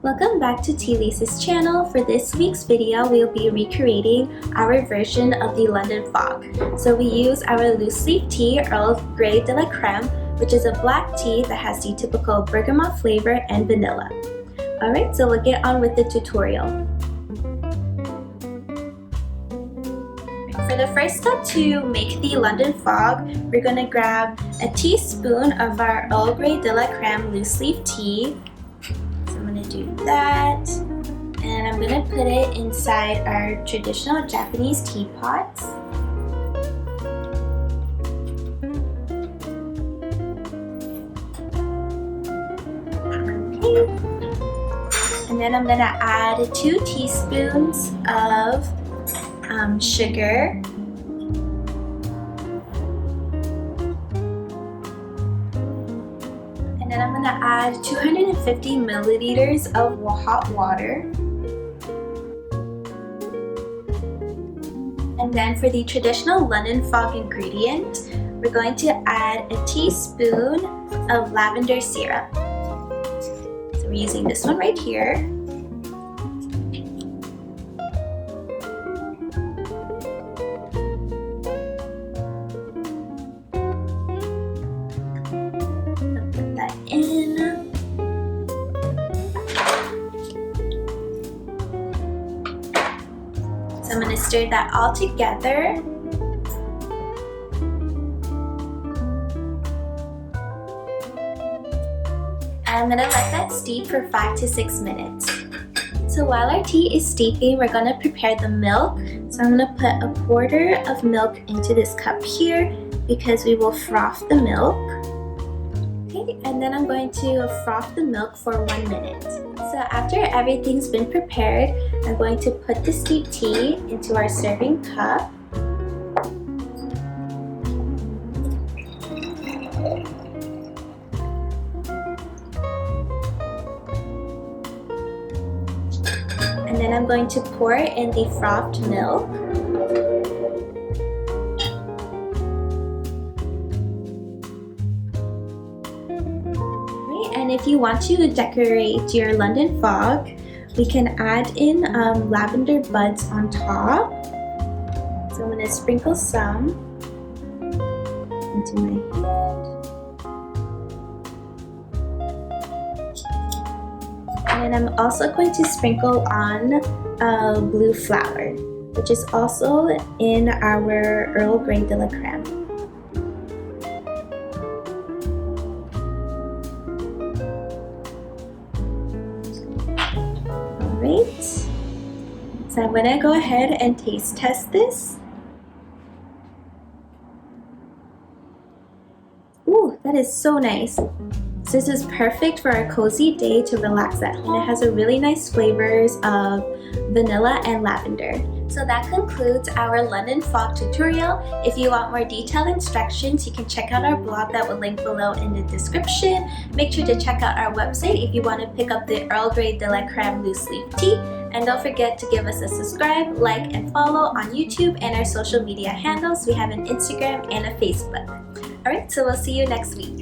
Welcome back to Tea Lisa's channel. For this week's video, we'll be recreating our version of the London fog. So we use our loose leaf tea, Earl Grey de la Crème, which is a black tea that has the typical bergamot flavor and vanilla. Alright, so we'll get on with the tutorial. For the first step to make the London fog, we're going to grab a teaspoon of our Earl Grey de la Crème loose leaf tea. Do that, and I'm gonna put it inside our traditional Japanese teapots. Okay. And then I'm gonna add 2 teaspoons of sugar. And then I'm going to add 250 milliliters of hot water. And then for the traditional London fog ingredient, we're going to add a teaspoon of lavender syrup. So we're using this one right here. So I'm going to stir that all together. And I'm going to let that steep for 5 to 6 minutes. So while our tea is steeping, we're going to prepare the milk. So I'm going to put a quarter of milk into this cup here because we will froth the milk. Okay, and then I'm going to froth the milk for 1 minute. So after everything's been prepared, I'm going to put the steeped tea into our serving cup. And then I'm going to pour in the frothed milk. And if you want to decorate your London fog, we can add in lavender buds on top. So I'm going to sprinkle some into my hand. And I'm also going to sprinkle on blue flower, which is also in our Earl Grey de la Crème. Alright, so I'm gonna go ahead and taste test this. Ooh, that is so nice. So this is perfect for a cozy day to relax at home. It has a really nice flavors of vanilla and lavender. So that concludes our London fog tutorial. If you want more detailed instructions, you can check out our blog that will link below in the description. Make sure to check out our website if you want to pick up the Earl Grey de la Crème loose leaf tea. And don't forget to give us a subscribe, like, and follow on YouTube and our social media handles. We have an Instagram and a Facebook. Alright, so we'll see you next week.